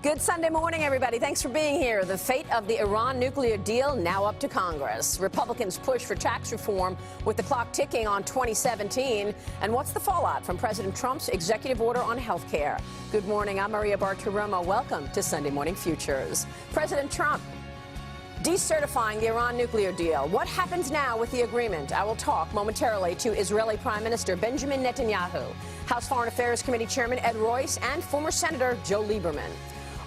Good Sunday morning, everybody. Thanks for being here. The fate of the Iran nuclear deal now up to Congress. Republicans push for tax reform with the clock ticking on 2017. And what's the fallout from President Trump's executive order on health care? Good morning. I'm Maria Bartiromo. Welcome to Sunday Morning Futures. President Trump decertifying the Iran nuclear deal. What happens now with the agreement? I will talk momentarily to Israeli Prime Minister Benjamin Netanyahu, House Foreign Affairs Committee Chairman Ed Royce, and former Senator Joe Lieberman.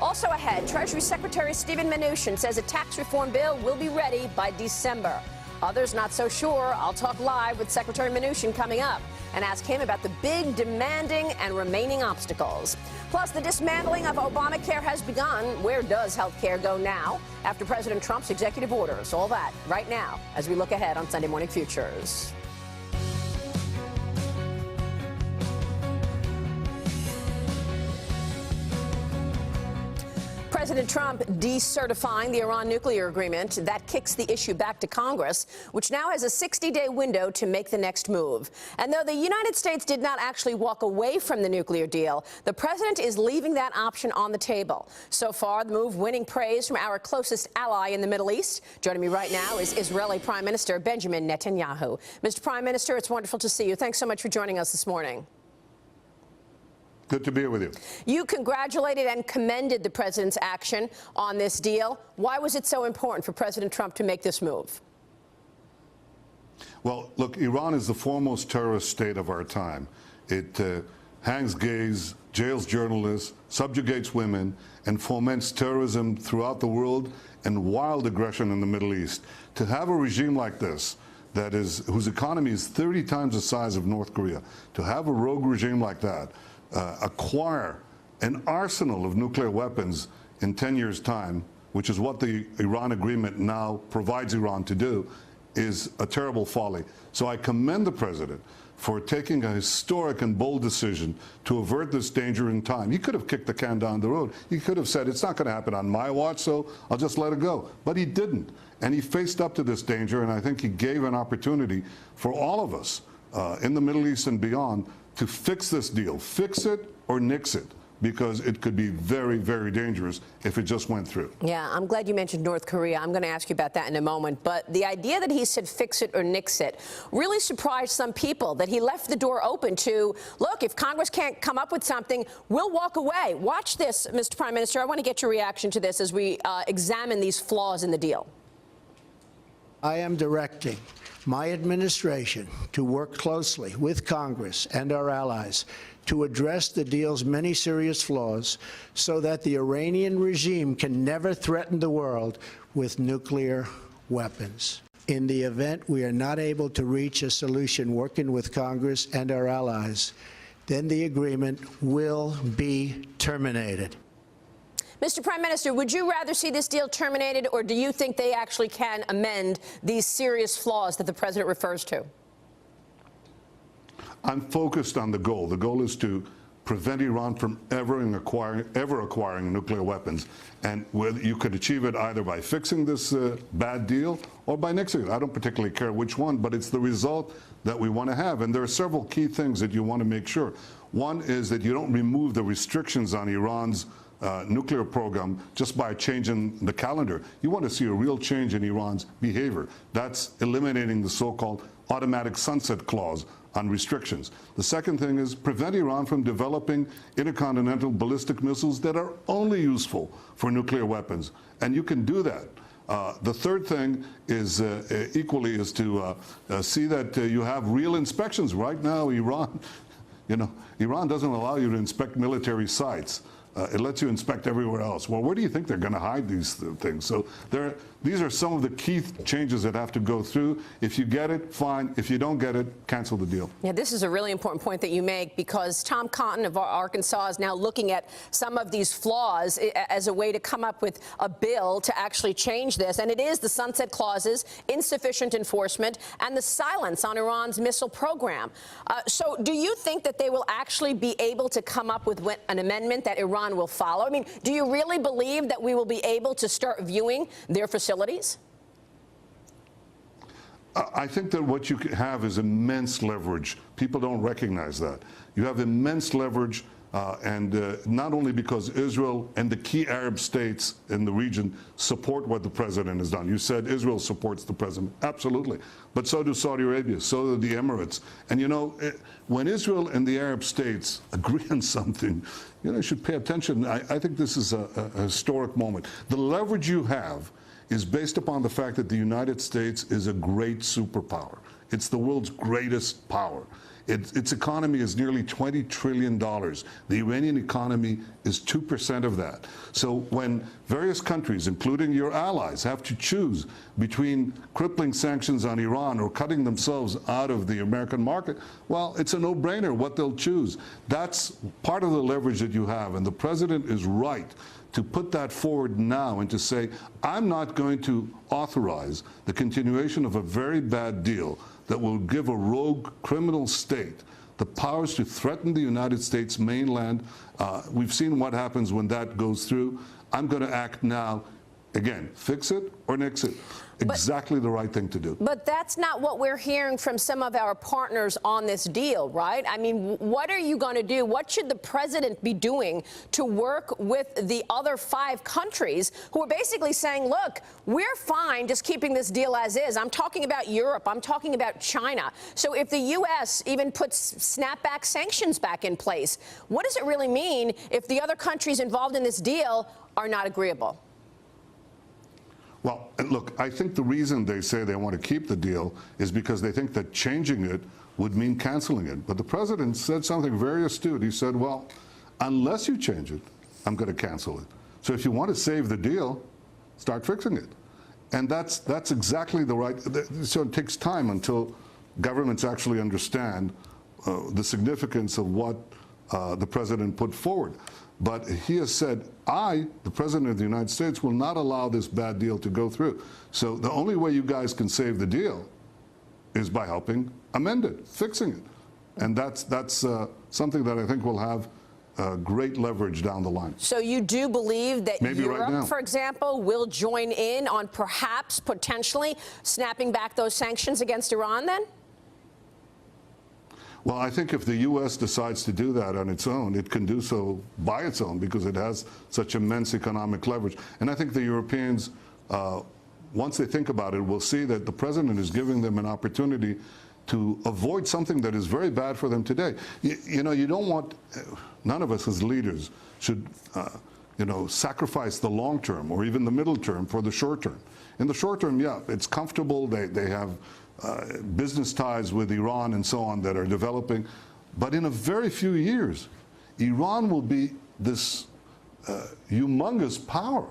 Also ahead, Treasury Secretary Steven Mnuchin says a tax reform bill will be ready by December. Others not so sure. I'll talk live with Secretary Mnuchin coming up and ask him about the big, demanding, and remaining obstacles. Plus, the dismantling of Obamacare has begun. Where does health care go now after President Trump's executive orders? All that right now as we look ahead on Sunday Morning Futures. President Trump decertifying the Iran nuclear agreement. That kicks the issue back to Congress, which now has a 60-day window to make the next move. And though the United States did not actually walk away from the nuclear deal, the president is leaving that option on the table. So far, the move winning praise from our closest ally in the Middle East. Joining me right now is Israeli Prime Minister Benjamin Netanyahu. Mr. Prime Minister, it's wonderful to see you. Thanks so much for joining us this morning. Good to be here with you. You congratulated and commended the president's action on this deal. Why was it so important for President Trump to make this move? Well, look, Iran is the foremost terrorist state of our time. It hangs gays, jails journalists, subjugates women, and foments terrorism throughout the world and wild aggression in the Middle East. To have a regime like this, whose economy is 30 times the size of North Korea, to have a rogue regime like that, acquire an arsenal of nuclear weapons in 10 years' time, which is what the Iran agreement now provides Iran to do, is a terrible folly. So I commend the president for taking a historic and bold decision to avert this danger in time. He could have kicked the can down the road. He could have said, it's not going to happen on my watch, so I'll just let it go. But he didn't. And he faced up to this danger, and I think he gave an opportunity for all of us in the Middle East and beyond to fix this deal. Fix it or nix it, because it could be very, very dangerous if it just went through. Yeah, I'm glad you mentioned North Korea. I'm going to ask you about that in a moment. But the idea that he said fix it or nix it really surprised some people, that he left the door open to, look, if Congress can't come up with something, we'll walk away. Watch this, Mr. Prime Minister. I want to get your reaction to this as we examine these flaws in the deal. I am directing my administration to work closely with Congress and our allies to address the deal's many serious flaws so that the Iranian regime can never threaten the world with nuclear weapons. In the event we are not able to reach a solution working with Congress and our allies, then the agreement will be terminated. Mr. Prime Minister, would you rather see this deal terminated, or do you think they actually can amend these serious flaws that the president refers to? I'm focused on the goal. The goal is to prevent Iran from ever acquiring nuclear weapons. And whether you could achieve it either by fixing this bad deal or by nixing it. I don't particularly care which one, but it's the result that we want to have. And there are several key things that you want to make sure. One is that you don't remove the restrictions on Iran's nuclear program just by changing the calendar. You want to see a real change in Iran's behavior. That's eliminating the so-called automatic sunset clause on restrictions. The second thing is prevent Iran from developing intercontinental ballistic missiles that are only useful for nuclear weapons. And you can do that. The third thing is equally is to see that you have real inspections. Right now, Iran doesn't allow you to inspect military sites. It lets you inspect everywhere else. Well, where do you think they're going to hide these things? So these are some of the key changes that have to go through. If you get it, fine. If you don't get it, cancel the deal. Yeah, this is a really important point that you make, because Tom Cotton of Arkansas is now looking at some of these flaws as a way to come up with a bill to actually change this. And it is the sunset clauses, insufficient enforcement, and the silence on Iran's missile program. So do you think that they will actually be able to come up with an amendment that Iran will follow? I mean, do you really believe that we will be able to start viewing their facilities? I think that what you have is immense leverage. People don't recognize that. You have immense leverage, not only because Israel and the key Arab states in the region support what the president has done. You said Israel supports the president. Absolutely. But so do Saudi Arabia, so do the Emirates. And, you know, when Israel and the Arab states agree on something, you know, you should pay attention. I think this is a historic moment. The leverage you have is based upon the fact that the United States is a great superpower. It's the world's greatest power. Its economy is nearly $20 trillion. The Iranian economy is 2% of that. So when various countries, including your allies, have to choose between crippling sanctions on Iran or cutting themselves out of the American market, well, it's a no-brainer what they'll choose. That's part of the leverage that you have, and the president is right to put that forward now and to say, I'm not going to authorize the continuation of a very bad deal that will give a rogue criminal state the powers to threaten the United States mainland. We've seen what happens when that goes through. I'm going to act now. Again, fix it or nix it. Exactly the right thing to do. But that's not what we're hearing from some of our partners on this deal, right? I mean, what are you going to do? What should the president be doing to work with the other 5 countries who are basically saying, look, we're fine just keeping this deal as is? I'm talking about Europe. I'm talking about China. So if the U.S. even puts snapback sanctions back in place, what does it really mean if the other countries involved in this deal are not agreeable? Well, look, I think the reason they say they want to keep the deal is because they think that changing it would mean canceling it. But the president said something very astute. He said, well, unless you change it, I'm going to cancel it. So if you want to save the deal, start fixing it. And that's exactly the right. So it takes time until governments actually understand the significance of what the president put forward. But he has said, I, the President of the United States, will not allow this bad deal to go through. So the only way you guys can save the deal is by helping amend it, fixing it. And that's something that I think will have great leverage down the line. So you do believe that maybe Europe, right now, for example, will join in on perhaps, potentially, snapping back those sanctions against Iran then? Well, I think if the U.S. decides to do that on its own, it can do so by its own because it has such immense economic leverage. And I think the Europeans, once they think about it, will see that the president is giving them an opportunity to avoid something that is very bad for them today. You know, you don't want, none of us as leaders should, you know, sacrifice the long term or even the middle term for the short term. In the short term, yeah, it's comfortable. They have business ties with Iran and so on that are developing. But in a very few years, Iran will be this humongous power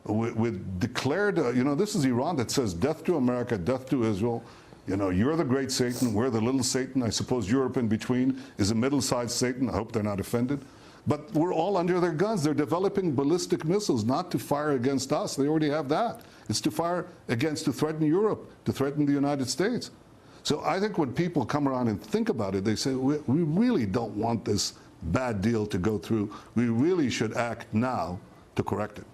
with declared, you know, this is Iran that says death to America, death to Israel. You know, you're the great Satan, we're the little Satan. I suppose Europe in between is a middle-sized Satan. I hope they're not offended. But we're all under their guns. They're developing ballistic missiles, not to fire against us. They already have that. It's to fire against, to threaten Europe, to threaten the United States. So I think when people come around and think about it, they say, we really don't want this bad deal to go through. We really should act now to correct it.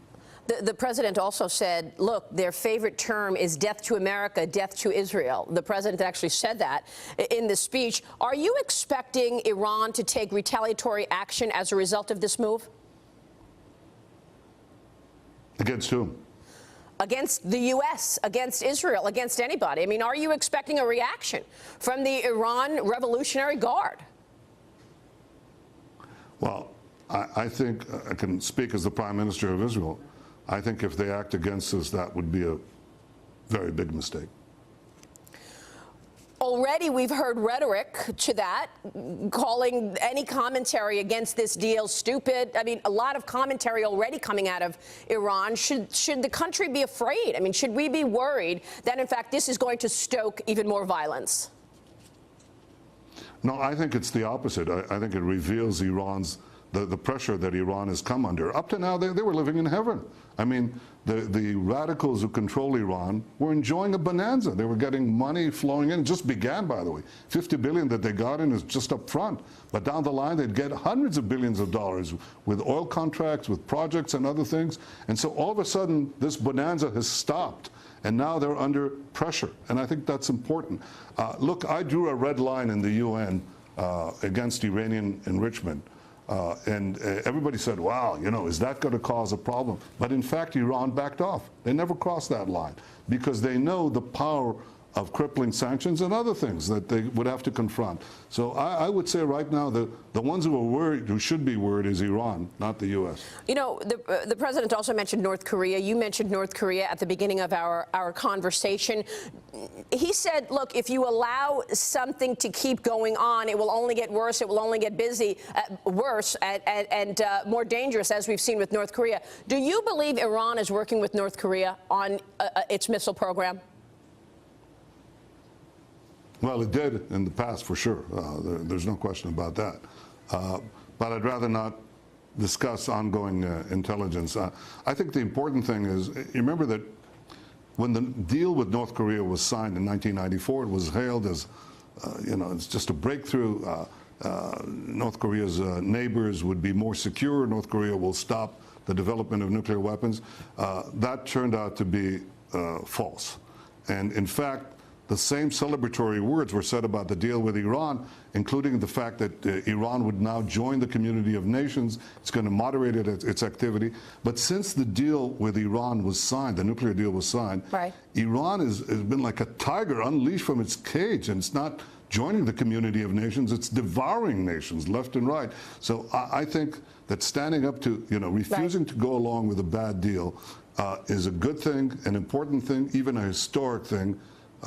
The president also said, look, their favorite term is death to America, death to Israel. The president actually said that in the speech. Are you expecting Iran to take retaliatory action as a result of this move? Against whom? Against the U.S., against Israel, against anybody. I mean, are you expecting a reaction from the Iran Revolutionary Guard? Well, I think I can speak as the Prime Minister of Israel. I think if they act against us, that would be a very big mistake. Already we've heard rhetoric to that, calling any commentary against this deal stupid. I mean, a lot of commentary already coming out of Iran. Should the country be afraid? I mean, should we be worried that, in fact, this is going to stoke even more violence? No, I think it's the opposite. I think it reveals Iran's the pressure that Iran has come under. Up to now, they were living in heaven. I mean, the radicals who control Iran were enjoying a bonanza. They were getting money flowing in. It just began, by the way. $50 billion that they got in is just up front. But down the line, they'd get hundreds of billions of dollars with oil contracts, with projects and other things. And so all of a sudden, this bonanza has stopped. and now they're under pressure. And I think that's important. Look, I drew a red line in the UN against Iranian enrichment. And everybody said, wow, is that going to cause a problem? But in fact, Iran backed off. They never crossed that line because they know the power of crippling sanctions and other things that they would have to confront. So I would say right now the ones who are worried, who should be worried, is Iran, not the U.S. The president also mentioned North Korea. You mentioned North Korea at the beginning of our conversation. He said, look, if you allow something to keep going on, it will only get worse. It will only get worse and more dangerous, as we've seen with North Korea. Do you believe Iran is working with North Korea on its missile program? Well, it did in the past, for sure. There's no question about that. But I'd rather not discuss ongoing intelligence. I think the important thing is, you remember that when the deal with North Korea was signed in 1994, it was hailed as, it's just a breakthrough. North Korea's neighbors would be more secure. North Korea will stop the development of nuclear weapons. That turned out to be false. And in fact, the same celebratory words were said about the deal with Iran, including the fact that Iran would now join the community of nations. It's going to moderate its activity. But since the deal with Iran was signed, the nuclear deal was signed, right, Iran has been like a tiger unleashed from its cage, and it's not joining the community of nations, it's devouring nations left and right. So I think that standing up to, refusing to go along with a bad deal is a good thing, an important thing, even a historic thing.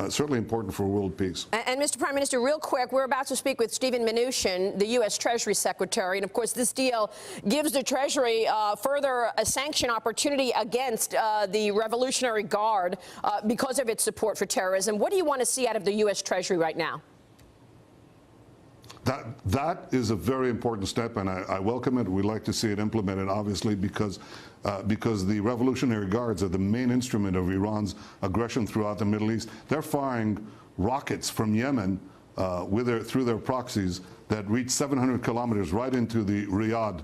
Certainly important for world peace. And Mr. Prime Minister, real quick, we're about to speak with Steven Mnuchin, the U.S. Treasury Secretary. And, of course, this deal gives the Treasury further a sanction opportunity against the Revolutionary Guard because of its support for terrorism. What do you want to see out of the U.S. Treasury right now? That is a very important step, and I welcome it. We'd like to see it implemented, obviously, because the Revolutionary Guards are the main instrument of Iran's aggression throughout the Middle East. They're firing rockets from Yemen through their proxies that reach 700 kilometers right into the Riyadh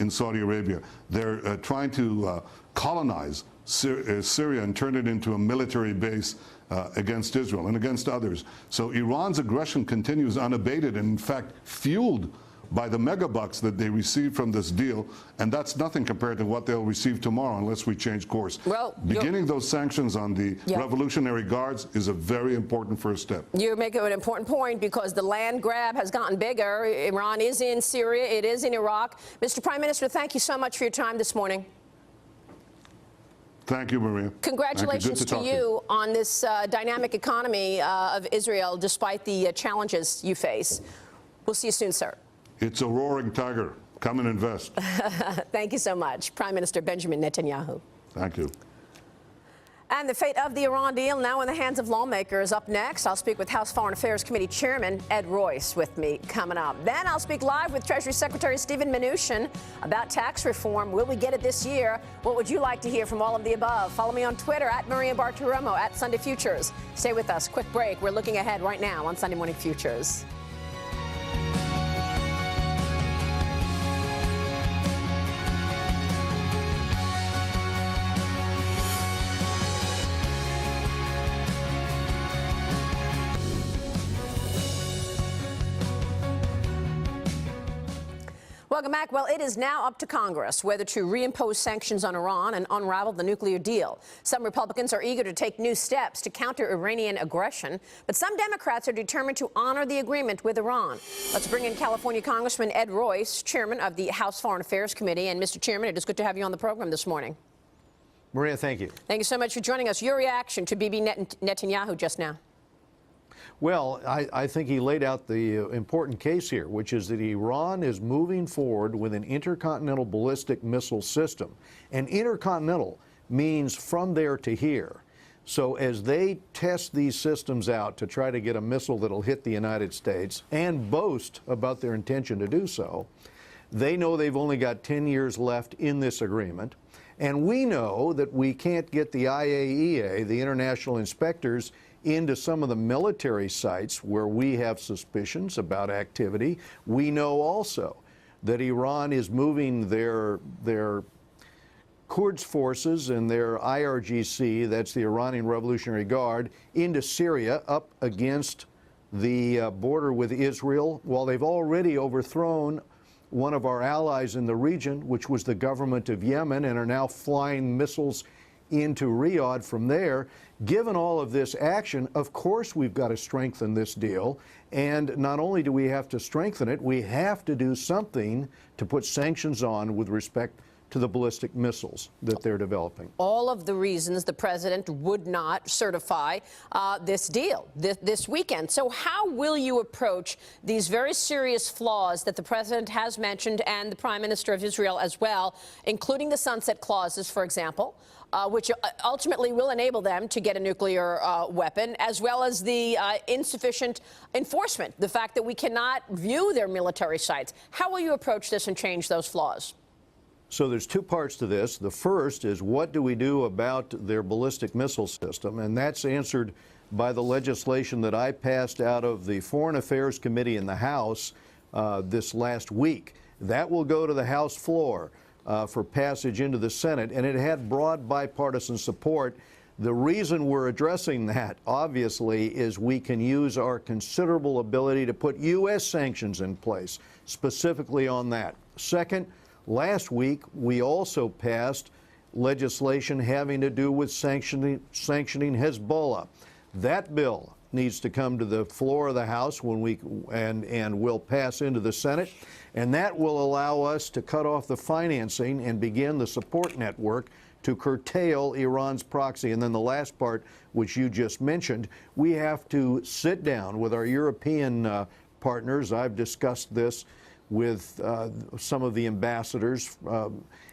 in Saudi Arabia. They're trying to colonize Syria and turn it into a military base against Israel and against others. So Iran's aggression continues unabated and, in fact, fueled by the megabucks that they receive from this deal, and that's nothing compared to what they'll receive tomorrow unless we change course. Well, beginning those sanctions on the Revolutionary Guards is a very important first step. You make an important point because the land grab has gotten bigger. Iran is in Syria. It is in Iraq. Mr. Prime Minister, thank you so much for your time this morning. Thank you, Maria. Congratulations to you on this dynamic economy of Israel, despite the challenges you face. We'll see you soon, sir. It's a roaring tiger. Come and invest. Thank you so much, Prime Minister Benjamin Netanyahu. Thank you. And the fate of the Iran deal now in the hands of lawmakers. Up next, I'll speak with House Foreign Affairs Committee Chairman Ed Royce with me coming up. Then I'll speak live with Treasury Secretary Steven Mnuchin about tax reform. Will we get it this year? What would you like to hear from all of the above? Follow me on Twitter at Maria Bartiromo, at Sunday Futures. Stay with us. Quick break. We're looking ahead right now on Sunday Morning Futures. Welcome back. Well, it is now up to Congress whether to reimpose sanctions on Iran and unravel the nuclear deal. Some Republicans are eager to take new steps to counter Iranian aggression, but some Democrats are determined to honor the agreement with Iran. Let's bring in California Congressman Ed Royce, chairman of the House Foreign Affairs Committee. And Mr. Chairman, it is good to have you on the program this morning. Maria, thank you. Thank you so much for joining us. Your reaction to Bibi Netanyahu just now? Well, I think he laid out the important case here, which is that Iran is moving forward with an intercontinental ballistic missile system. And intercontinental means from there to here. So as they test these systems out to try to get a missile that'll hit the United States and boast about their intention to do so, they know they've only got 10 years left in this agreement. And we know that we can't get the IAEA, the international inspectors, into some of the military sites where we have suspicions about activity. We know also that Iran is moving their Quds forces and their IRGC, that's the Iranian Revolutionary Guard, into Syria up against the border with Israel, while they've already overthrown one of our allies in the region, which was the government of Yemen, and are now flying missiles into Riyadh from there. Given all of this action, of course we've got to strengthen this deal. And not only do we have to strengthen it, we have to do something to put sanctions on with respect to the ballistic missiles that they're developing. All of the reasons the president would not certify this deal this weekend. So how will you approach these very serious flaws that the president has mentioned, and the prime minister of Israel as well, including the sunset clauses, for example, which ultimately will enable them to get a nuclear weapon, as well as the insufficient enforcement, the fact that we cannot view their military sites? How will you approach this and change those flaws? So there's two parts to this. The first is, what do we do about their ballistic missile system? And that's answered by the legislation that I passed out of the Foreign Affairs Committee in the House this last week. That will go to the House floor for passage into the Senate, and it had broad bipartisan support. The reason we're addressing that, obviously, is we can use our considerable ability to put U.S. sanctions in place, specifically on that. Second, last week, we also passed legislation having to do with sanctioning Hezbollah. That bill needs to come to the floor of the House and will pass into the Senate, and that will allow us to cut off the financing and begin the support network to curtail Iran's proxy. And then the last part, which you just mentioned, we have to sit down with our European partners. I've discussed this with some of the ambassadors,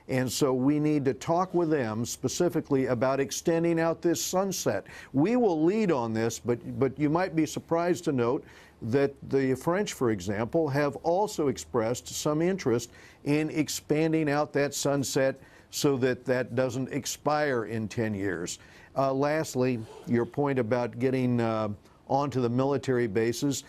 and so we need to talk with them specifically about extending out this sunset. We will lead on this, but you might be surprised to note that the French, for example, have also expressed some interest in expanding out that sunset so that that doesn't expire in 10 years. Lastly, your point about getting onto the military bases.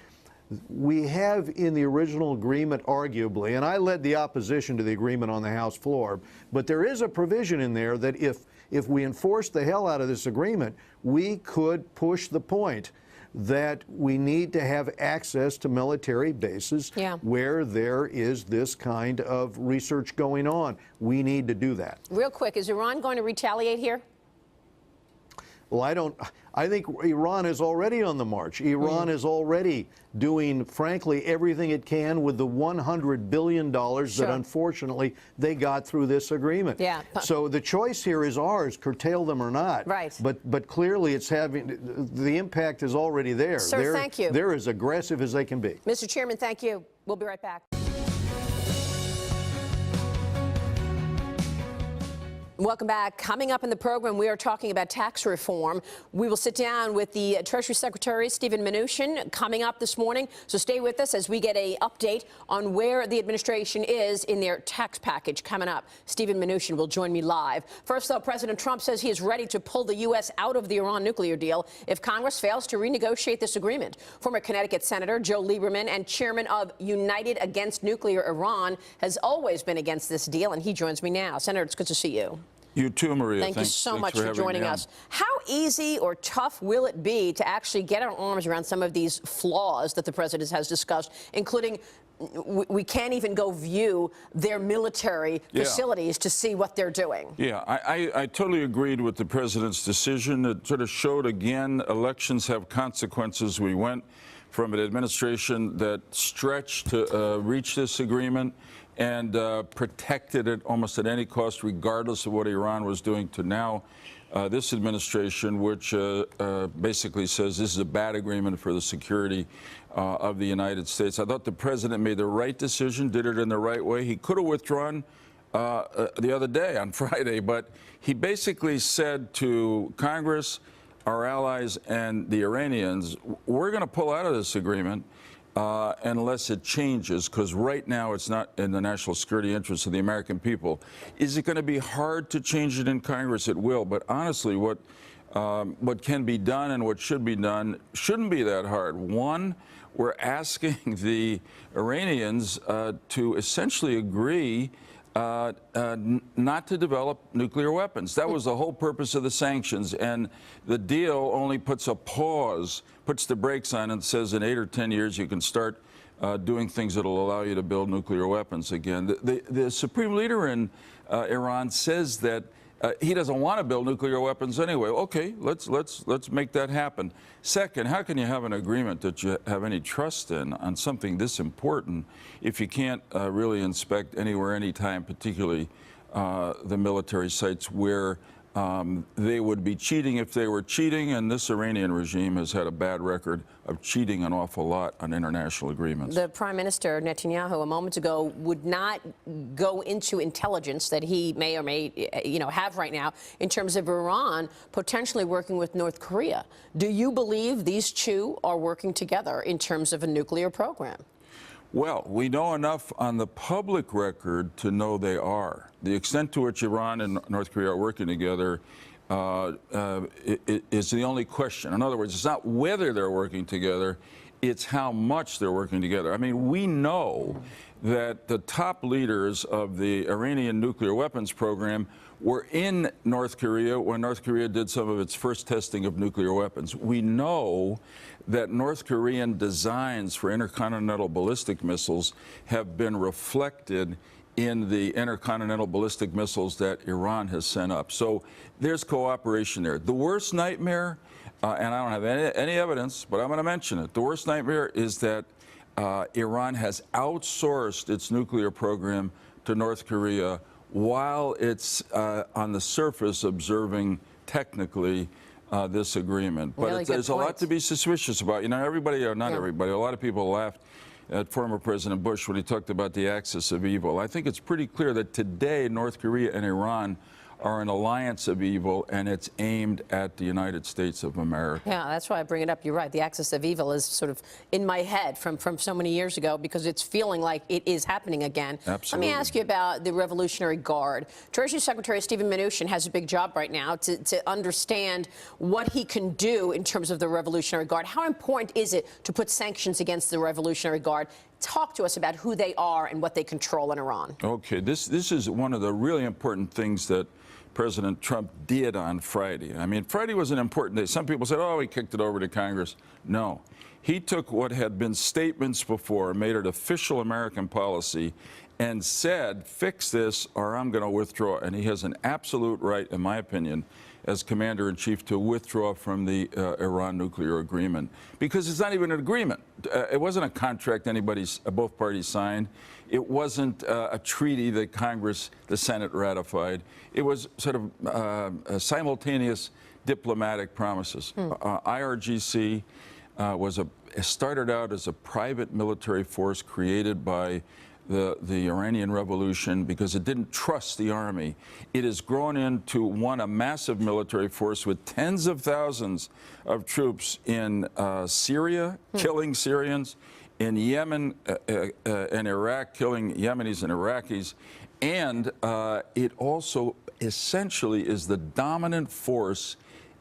We have in the original agreement, arguably, and I led the opposition to the agreement on the House floor, but there is a provision in there that if we enforce the hell out of this agreement, we could push the point that we need to have access to military bases where there is this kind of research going on. We need to do that. Real quick, is Iran going to retaliate here? Well, I think Iran is already on the march. Iran is already doing, frankly, everything it can with the $100 billion that, unfortunately, they got through this agreement. Yeah. So the choice here is ours, curtail them or not. Right. But clearly it's having, the impact is already there. Sir, thank you. They're as aggressive as they can be. Mr. Chairman, thank you. We'll be right back. Welcome back. Coming up in the program, we are talking about tax reform. We will sit down with the Treasury Secretary, Steven Mnuchin, coming up this morning. So stay with us as we get an update on where the administration is in their tax package coming up. Steven Mnuchin will join me live. First, though, President Trump says he is ready to pull the U.S. out of the Iran nuclear deal if Congress fails to renegotiate this agreement. Former Connecticut Senator Joe Lieberman and chairman of United Against Nuclear Iran has always been against this deal, and he joins me now. Senator, it's good to see you. You too, Maria. Thank you so much for joining us. How easy or tough will it be to actually get our arms around some of these flaws that the president has discussed, including we can't even go view their military facilities to see what they're doing? Yeah, I totally agreed with the president's decision. It sort of showed again elections have consequences. We went from an administration that stretched to reach this agreement and protected it almost at any cost, regardless of what Iran was doing, to now this administration, which basically says this is a bad agreement for the security of the United States. I thought the president made the right decision, did it in the right way. He could have withdrawn the other day on Friday, but he basically said to Congress, our allies, and the Iranians, we're going to pull out of this agreement unless it changes, because right now it's not in the national security interests of the American people. Is it going to be hard to change it in Congress? It will. But honestly, what can be done and what should be done shouldn't be that hard. One, we're asking the Iranians to essentially agree not to develop nuclear weapons. That was the whole purpose of the sanctions. And the deal only puts a pause, puts the brakes on, and says in 8 or 10 years you can start doing things that will allow you to build nuclear weapons again. The supreme leader in Iran says that he doesn't want to build nuclear weapons anyway. Okay, let's make that happen. Second, how can you have an agreement that you have any trust in on something this important if you can't really inspect anywhere, anytime, particularly the military sites where they would be cheating if they were cheating, and this Iranian regime has had a bad record of cheating an awful lot on international agreements. The Prime Minister, Netanyahu, a moment ago would not go into intelligence that he may or may, have right now in terms of Iran potentially working with North Korea. Do you believe these two are working together in terms of a nuclear program? Well, we know enough on the public record to know they are. The extent to which Iran and North Korea are working together is the only question. In other words, it's not whether they're working together, it's how much they're working together. I mean, we know that the top leaders of the Iranian nuclear weapons program were in North Korea when North Korea did some of its first testing of nuclear weapons. We know that North Korean designs for intercontinental ballistic missiles have been reflected in the intercontinental ballistic missiles that Iran has sent up. So there's cooperation there. The worst nightmare, and I don't have any evidence, but I'm going to mention it. The worst nightmare is that Iran has outsourced its nuclear program to North Korea while it's on the surface observing technically this agreement. But Really there's a lot to be suspicious about. Everybody, or not everybody, a lot of people laughed at former President Bush when he talked about the axis of evil. I think it's pretty clear that today North Korea and Iran are an alliance of evil, and it's aimed at the United States of America. Yeah, that's why I bring it up. You're right. The axis of evil is sort of in my head from so many years ago because it's feeling like it is happening again. Absolutely. Let me ask you about the Revolutionary Guard. Treasury Secretary Steven Mnuchin has a big job right now to understand what he can do in terms of the Revolutionary Guard. How important is it to put sanctions against the Revolutionary Guard? Talk to us about who they are and what they control in Iran. Okay, this is one of the really important things that President Trump did on Friday. I mean, Friday was an important day. Some people said, oh, he kicked it over to Congress. No. He took what had been statements before, made it official American policy, and said, fix this or I'm going to withdraw. And he has an absolute right, in my opinion, as Commander-in-Chief to withdraw from the Iran nuclear agreement. Because it's not even an agreement. It wasn't a contract both parties signed. It wasn't a treaty that Congress, the Senate ratified. It was sort of simultaneous diplomatic promises. IRGC started out as a private military force created by the Iranian Revolution because it didn't trust the army. It has grown into a massive military force with tens of thousands of troops in Syria, killing Syrians, in Yemen and Iraq, killing Yemenis and Iraqis, and it also essentially is the dominant force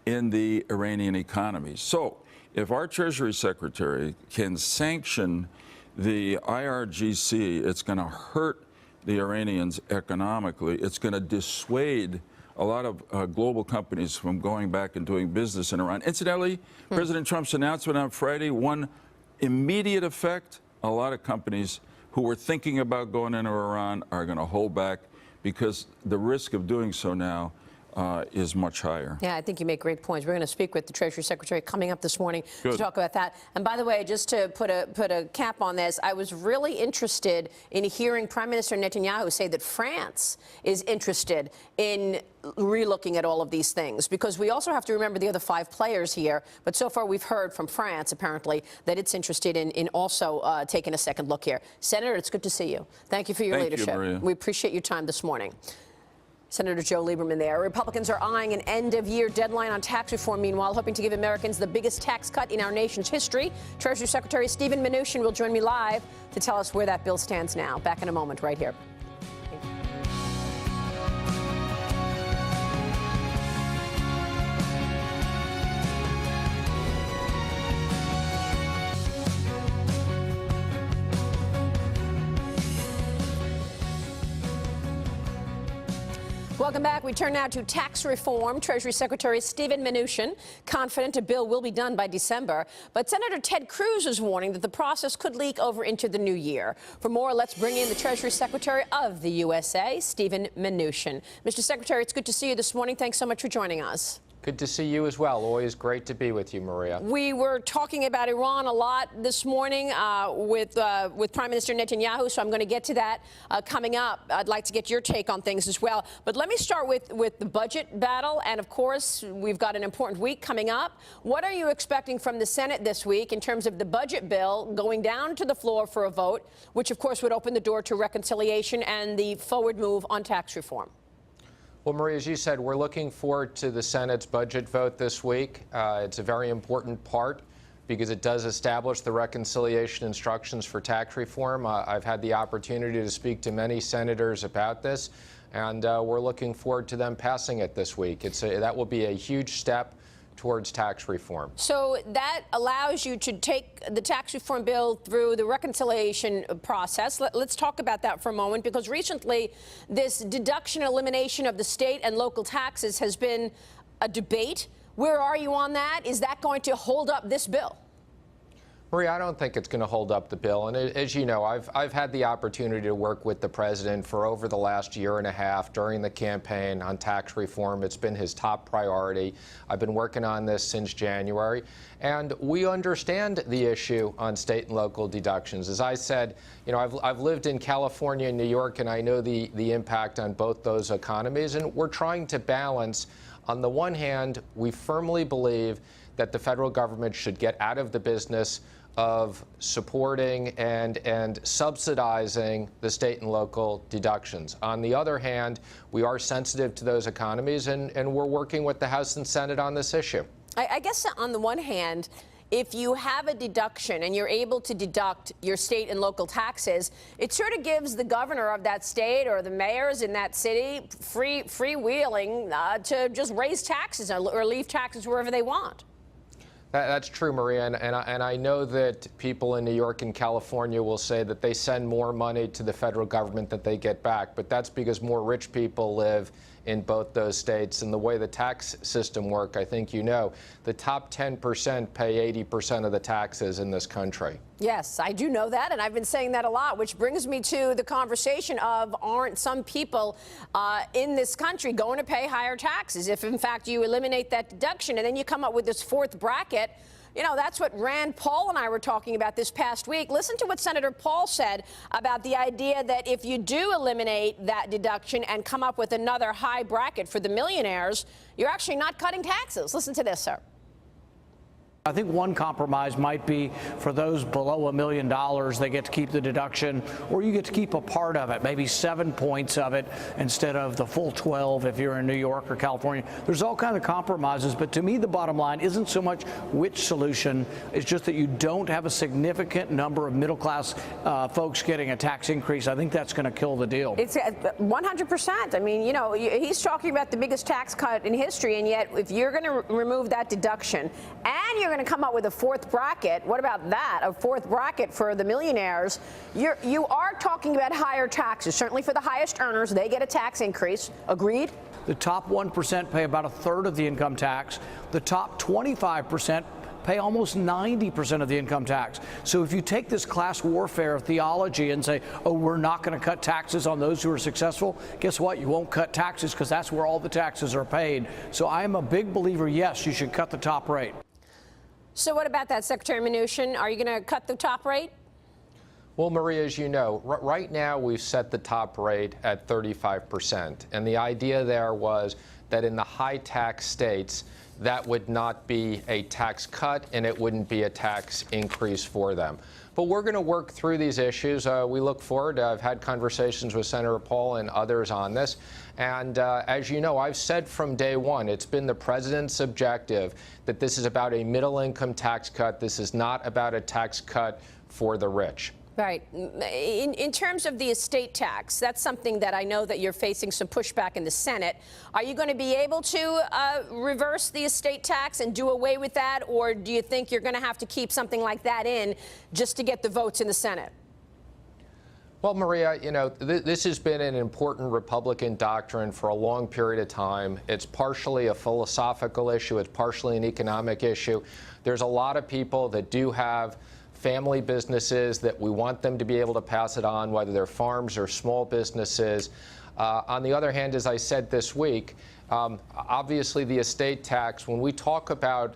in the Iranian economy. So if our Treasury Secretary can sanction the IRGC, it's going to hurt the Iranians economically. It's going to dissuade a lot of global companies from going back and doing business in Iran. Incidentally, President Trump's announcement on Friday, one immediate effect, a lot of companies who were thinking about going into Iran are going to hold back because the risk of doing so now is much higher. Yeah, I think you make great points. We're going to speak with the Treasury Secretary coming up this morning to talk about that. And by the way, just to put a cap on this, I was really interested in hearing Prime Minister Netanyahu say that France is interested in relooking at all of these things, because we also have to remember the other 5 players here. But so far, we've heard from France, apparently, that it's interested in also taking a second look here. Senator, it's good to see you. Thank you for your leadership. Thank you, Maria. We appreciate your time this morning. Senator Joe Lieberman there. Republicans are eyeing an end-of-year deadline on tax reform, meanwhile, hoping to give Americans the biggest tax cut in our nation's history. Treasury Secretary Steven Mnuchin will join me live to tell us where that bill stands now. Back in a moment, right here. Welcome back. We turn now to tax reform. Treasury Secretary Steven Mnuchin confident a bill will be done by December. But Senator Ted Cruz is warning that the process could leak over into the new year. For more, let's bring in the Treasury Secretary of the USA, Steven Mnuchin. Mr. Secretary, it's good to see you this morning. Thanks so much for joining us. Good to see you as well. Always great to be with you, Maria. We were talking about Iran a lot this morning with Prime Minister Netanyahu, so I'm going to get to that coming up. I'd like to get your take on things as well. But let me start with the budget battle. And, of course, we've got an important week coming up. What are you expecting from the Senate this week in terms of the budget bill going down to the floor for a vote, which, of course, would open the door to reconciliation and the forward move on tax reform? Well, Maria, as you said, we're looking forward to the Senate's budget vote this week. It's a very important part because it does establish the reconciliation instructions for tax reform. I've had the opportunity to speak to many senators about this, and we're looking forward to them passing it this week. That will be a huge step towards tax reform. So that allows you to take the tax reform bill through the reconciliation process. Let's talk about that for a moment, because recently this deduction elimination of the state and local taxes has been a debate. Where are you on that? Is that going to hold up this bill? Maria, I don't think it's going to hold up the bill. And as you know, I've had the opportunity to work with the president for over the last year and a half during the campaign on tax reform. It's been his top priority. I've been working on this since January. And we understand the issue on state and local deductions. As I said, you know, I've lived in California and New York, and I know the impact on both those economies. And we're trying to balance. On the one hand, we firmly believe that the federal government should get out of the business of supporting and subsidizing the state and local deductions. On the other hand, we are sensitive to those economies, and we're working with the House and Senate on this issue. I guess on the one hand, if you have a deduction and you're able to deduct your state and local taxes, it sort of gives the governor of that state or the mayors in that city freewheeling to just raise taxes or leave taxes wherever they want. That's true, Maria, and I know that people in New York and California will say that they send more money to the federal government that they get back, but that's because more rich people live in both those states. And the way the tax system works, I think you know, the top 10% pay 80% of the taxes in this country. Yes, I do know that, and I've been saying that a lot, which brings me to the conversation of, aren't some people in this country going to pay higher taxes if, in fact, you eliminate that deduction and then you come up with this fourth bracket? You know, that's what Rand Paul and I were talking about this past week. Listen to what Senator Paul said about the idea that if you do eliminate that deduction and come up with another high bracket for the millionaires, you're actually not cutting taxes. Listen to this, sir. I think one compromise might be for those below $1 million, they get to keep the deduction, or you get to keep a part of it, maybe 7 points of it instead of the full 12 if you're in New York or California. There's all kinds of compromises, but to me the bottom line isn't so much which solution, it's just that you don't have a significant number of middle-class folks getting a tax increase. I think that's going to kill the deal. It's 100%. I mean, you know, he's talking about the biggest tax cut in history, and yet if you're going to remove that deduction and you're going to come up with a fourth bracket, what about that? A fourth bracket for the millionaires. You are talking about higher taxes. Certainly for the highest earners, they get a tax increase. Agreed? The top 1% pay about a third of the income tax. The top 25% pay almost 90% of the income tax. So if you take this class warfare theology and say, oh, we're not going to cut taxes on those who are successful, guess what? You won't cut taxes because that's where all the taxes are paid. So I am a big believer, yes, you should cut the top rate. So what about that, Secretary Mnuchin? Are you going to cut the top rate? Well, Maria, as you know, right now we've set the top rate at 35%. And the idea there was that in the high tax states, that would not be a tax cut and it wouldn't be a tax increase for them. But we're going to work through these issues. We look forward. I've had conversations with Senator Paul and others on this. And as you know, I've said from day one, it's been the president's objective that this is about a middle-income tax cut. This is not about a tax cut for the rich. Right. In terms of the estate tax, that's something that I know that you're facing some pushback in the Senate. Are you going to be able to reverse the estate tax and do away with that, or do you think you're going to have to keep something like that in just to get the votes in the Senate? Well, Maria, you know, this has been an important Republican doctrine for a long period of time. It's partially a philosophical issue. It's partially an economic issue. There's a lot of people that do have family businesses that we want them to be able to pass it on, whether they're farms or small businesses. On the other hand, as I said this week, obviously the estate tax, when we talk about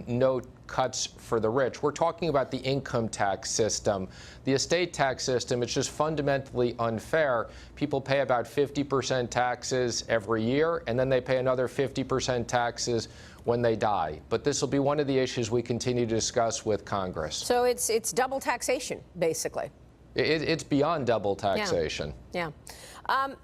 no cuts for the rich, we're talking about the income tax system. The estate tax system, it's just fundamentally unfair. People pay about 50% taxes every year, and then they pay another 50% taxes when they die. But this will be one of the issues we continue to discuss with Congress. So it's double taxation, basically. It's beyond double taxation. Yeah.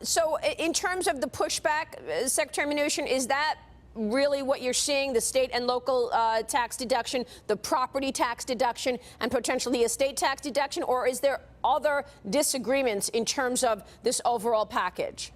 So in terms of the pushback, Secretary Mnuchin, is that really what you're seeing, the state and local tax deduction, the property tax deduction, and potentially the estate tax deduction, or is there other disagreements in terms of this overall package?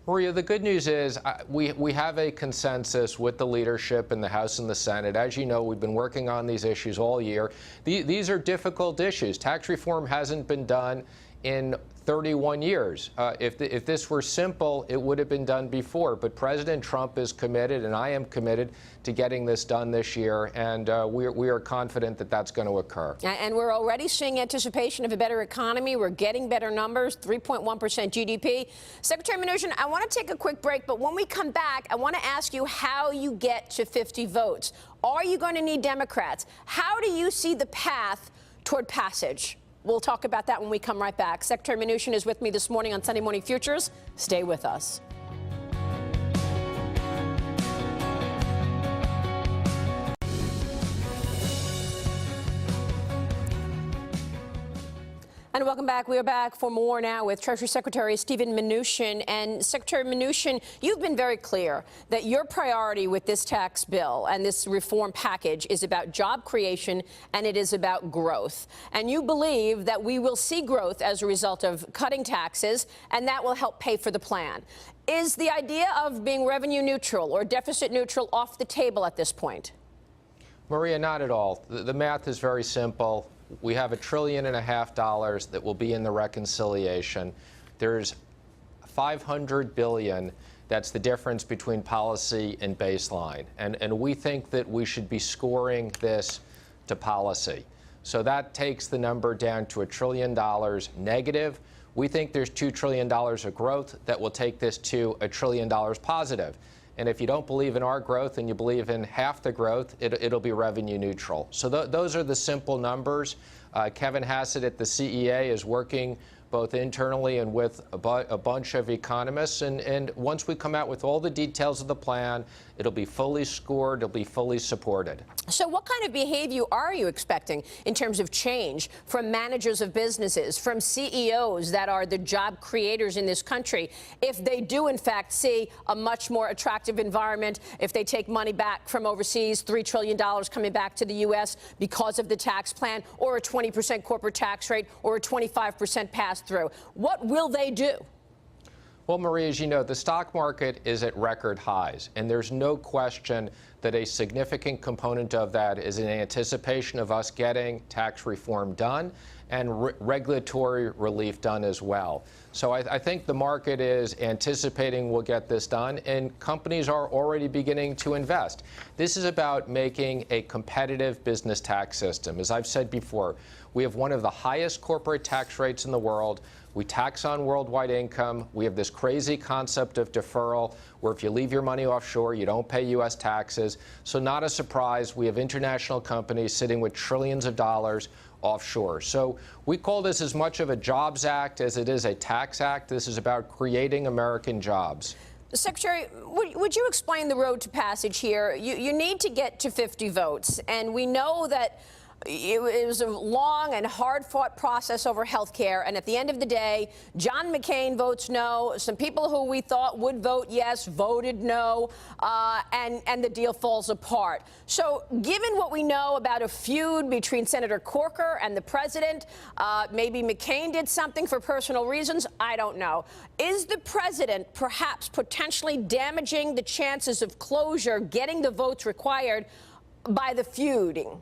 Maria, the good news is we have a consensus with the leadership in the House and the Senate. As you know, we've been working on these issues all year. These are difficult issues. Tax reform hasn't been done in 31 years. If this were simple, it would have been done before. But President Trump is committed, and I am committed, to getting this done this year, and we are confident that that's going to occur. And we're already seeing anticipation of a better economy. We're getting better numbers, 3.1% GDP. Secretary Mnuchin, I want to take a quick break, but when we come back, I want to ask you how you get to 50 votes. Are you going to need Democrats? How do you see the path toward passage? We'll talk about that when we come right back. Secretary Mnuchin is with me this morning on Sunday Morning Futures. Stay with us. And welcome back. We are back for more now with Treasury Secretary Steven Mnuchin. And Secretary Mnuchin, you've been very clear that your priority with this tax bill and this reform package is about job creation and it is about growth. And you believe that we will see growth as a result of cutting taxes, and that will help pay for the plan. Is the idea of being revenue neutral or deficit neutral off the table at this point? Maria, not at all. The math is very simple. We have $1.5 trillion that will be in the reconciliation. There's $500 billion. That's the difference between policy and baseline. And we think that we should be scoring this to policy. So that takes the number down to $1 trillion negative. We think there's $2 trillion of growth that will take this to $1 trillion positive. And if you don't believe in our growth and you believe in half the growth, it'll be revenue neutral. So those are the simple numbers. Kevin Hassett at the CEA is working both internally and with a bunch of economists. And once we come out with all the details of the plan, it'll be fully scored, it'll be fully supported. So what kind of behavior are you expecting in terms of change from managers of businesses, from CEOs that are the job creators in this country, if they do, in fact, see a much more attractive environment, if they take money back from overseas, $3 trillion coming back to the U.S. because of the tax plan, or a 20% corporate tax rate, or a 25% pass-through? What will they do? Well, Maria, as you know, the stock market is at record highs, and there's no question that a significant component of that is in anticipation of us getting tax reform done and regulatory relief done as well. So I think the market is anticipating we'll get this done, and companies are already beginning to invest. This is about making a competitive business tax system. As I've said before, we have one of the highest corporate tax rates in the world. We tax on worldwide income. We have this crazy concept of deferral, where if you leave your money offshore, you don't pay U.S. taxes. So not a surprise, we have international companies sitting with trillions of dollars offshore. So we call this as much of a jobs act as it is a tax act. This is about creating American jobs. Secretary, would you explain the road to passage here? You need to get to 50 votes, and we know that it was a long and hard-fought process over health care, and at the end of the day, John McCain votes no. Some people who we thought would vote yes voted no, and the deal falls apart. So given what we know about a feud between Senator Corker and the president, maybe McCain did something for personal reasons, I don't know. Is the president perhaps potentially damaging the chances of closure, getting the votes required by the feuding?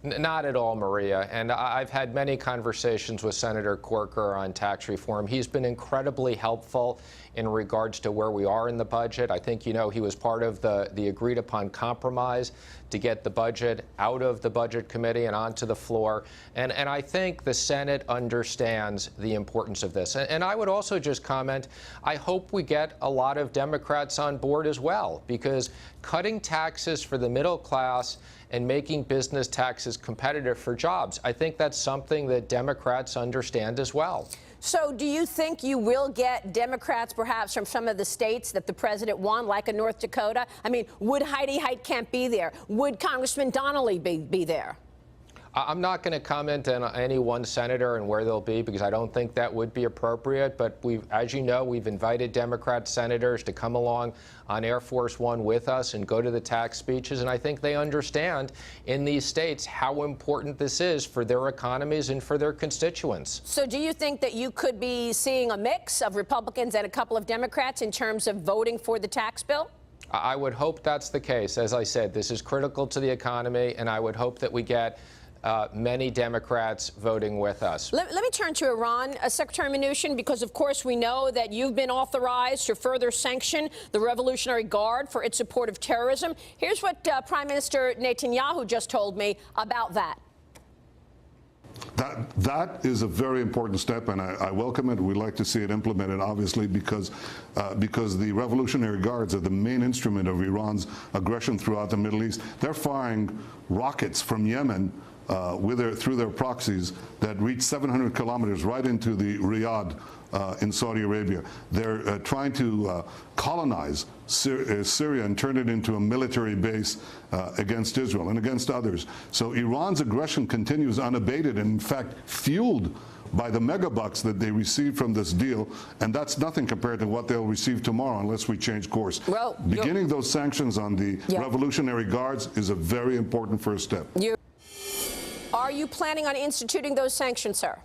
Not at all, Maria. And I've had many conversations with Senator Corker on tax reform. He's been incredibly helpful in regards to where we are in the budget. I think, you know, he was part of the agreed upon compromise to get the budget out of the Budget Committee and onto the floor. And I think the Senate understands the importance of this. And I would also just comment, I hope we get a lot of Democrats on board as well, because cutting taxes for the middle class and making business taxes competitive for jobs, I think that's something that Democrats understand as well. So do you think you will get Democrats perhaps from some of the states that the president won, like in North Dakota? I mean, would Heidi Heitkamp be there? Would Congressman Donnelly be there? I'm not going to comment on any one senator and where they'll be, because I don't think that would be appropriate. But as you know, we've invited Democrat senators to come along on Air Force One with us and go to the tax speeches. And I think they understand in these states how important this is for their economies and for their constituents. So do you think that you could be seeing a mix of Republicans and a couple of Democrats in terms of voting for the tax bill? I would hope that's the case. As I said, this is critical to the economy, and I would hope that we get many Democrats voting with us. Let me turn to Iran, Secretary Mnuchin, because, of course, we know that you've been authorized to further sanction the Revolutionary Guard for its support of terrorism. Here's what Prime Minister Netanyahu just told me about that. That is a very important step, and I welcome it. We'd like to see it implemented, obviously, because the Revolutionary Guards are the main instrument of Iran's aggression throughout the Middle East. They're firing rockets from Yemen through their proxies that reach 700 kilometers right into the Riyadh in Saudi Arabia. They're trying to colonize Syria and turn it into a military base against Israel and against others. So Iran's aggression continues unabated and, in fact, fueled by the megabucks that they receive from this deal, and that's nothing compared to what they'll receive tomorrow unless we change course. Well, beginning those sanctions on the Revolutionary Guards is a very important first step. Are you planning on instituting those sanctions, sir?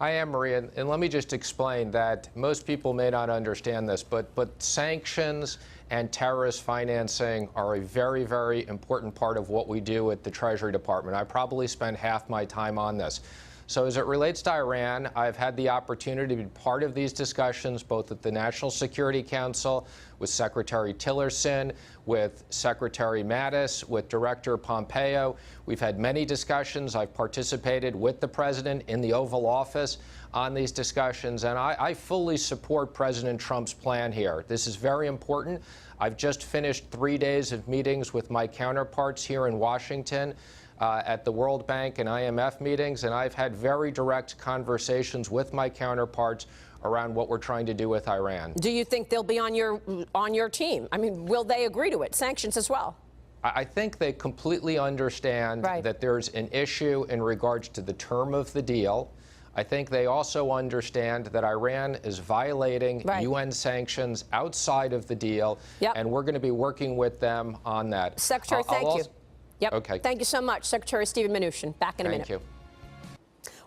I am, Maria, and let me just explain that most people may not understand this, but sanctions and terrorist financing are a very, very important part of what we do at the Treasury Department. I probably spend half my time on this. So as it relates to Iran, I've had the opportunity to be part of these discussions, both at the National Security Council, with Secretary Tillerson, with Secretary Mattis, with Director Pompeo. We've had many discussions. I've participated with the president in the Oval Office on these discussions, and I fully support President Trump's plan here. This is very important. I've just finished 3 days of meetings with my counterparts here in Washington, at the World Bank and IMF meetings, and I've had very direct conversations with my counterparts around what we're trying to do with Iran. Do you think they'll be on your team? I mean, will they agree to it? Sanctions as well? I think they completely understand that there's an issue in regards to the term of the deal. I think they also understand that Iran is violating UN sanctions outside of the deal, and we're going to be working with them on that. Secretary, thank you. Yep. Okay. Thank you so much, Secretary Stephen Mnuchin. Back in a minute. Thank you.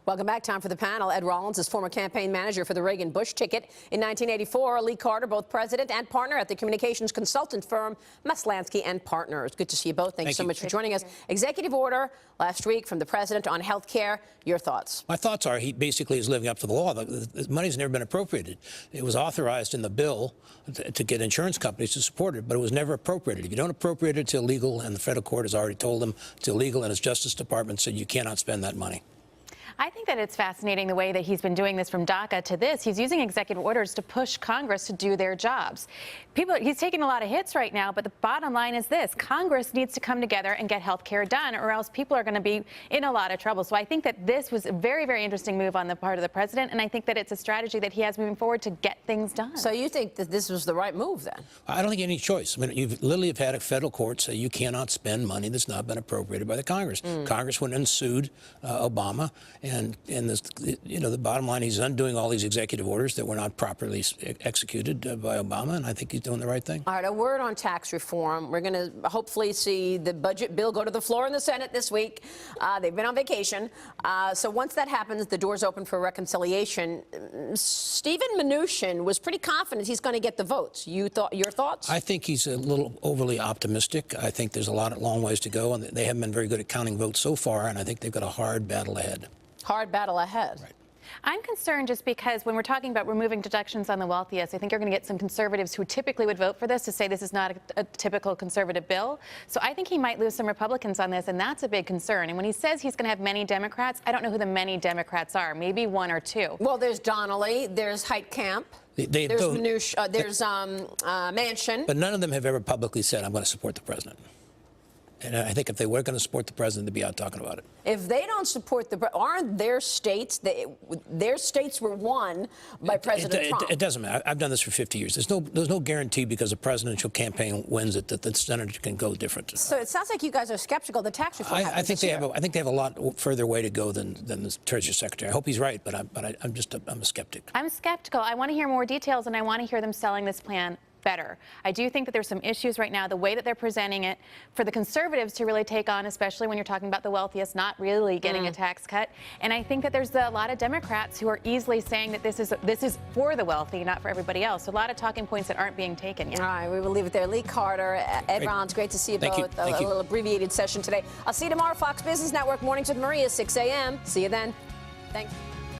Welcome back. Time for the panel. Ed Rollins is former campaign manager for the Reagan-Bush ticket. In 1984, Lee Carter, both president and partner at the communications consultant firm Maslansky and Partners. Good to see you both. Thank you so much for joining us. Executive order last week from the president on health care. Your thoughts? My thoughts are he basically is living up to the law. The money's never been appropriated. It was authorized in the bill to get insurance companies to support it, but it was never appropriated. If you don't appropriate it, it's illegal, and the federal court has already told them it's illegal, and its Justice Department said you cannot spend that money. I think that it's fascinating the way that he's been doing this from DACA to this. He's using executive orders to push Congress to do their jobs. He's taking a lot of hits right now, but the bottom line is this. Congress needs to come together and get health care done, or else people are going to be in a lot of trouble. So I think that this was a very, very interesting move on the part of the president, and I think that it's a strategy that he has moving forward to get things done. So you think that this was the right move, then? I don't think you have any choice. I mean, you've literally have had a federal court say you cannot spend money that's not been appropriated by the Congress. Congress went and sued Obama, And this, the bottom line, he's undoing all these executive orders that were not properly executed by Obama, and I think he's doing the right thing. All right, a word on tax reform. We're going to hopefully see the budget bill go to the floor in the Senate this week. They've been on vacation. So once that happens, the door's open for reconciliation. Stephen Mnuchin was pretty confident he's going to get the votes. Your thoughts? I think he's a little overly optimistic. I think there's a long ways to go, and they haven't been very good at counting votes so far, and I think they've got a hard battle ahead. Hard battle ahead. Right. I'm concerned just because when we're talking about removing deductions on the wealthiest, I think you're going to get some conservatives who typically would vote for this to say this is not a typical conservative bill. So I think he might lose some Republicans on this, and that's a big concern. And when he says he's going to have many Democrats, I don't know who the many Democrats are. Maybe one or two. Well, there's Donnelly, there's Heitkamp, there's Mnuchin, there's Manchin. But none of them have ever publicly said, I'm going to support the president. And I think if they were going to support the president, they'd be out talking about it. If they don't support aren't their states, their states were won by President Trump. It doesn't matter. I've done this for 50 years. There's no guarantee because a presidential campaign wins it that the senator can go different. So it sounds like you guys are skeptical the tax reform happens I think this they year. have. I think they have a lot further way to go than the Treasury Secretary. I hope he's right, but I'm a skeptic. I'm skeptical. I want to hear more details, and I want to hear them selling this plan better. I do think that there's some issues right now, the way that they're presenting it, for the conservatives to really take on, especially when you're talking about the wealthiest not really getting a tax cut. And I think that there's a lot of Democrats who are easily saying that this is for the wealthy, not for everybody else. So a lot of talking points that aren't being taken yet. All right, we will leave it there. Lee Carter, Ed Rollins, great to see you both. A little abbreviated session today. I'll see you tomorrow, Fox Business Network, Mornings with Maria, 6 a.m. See you then. Thanks.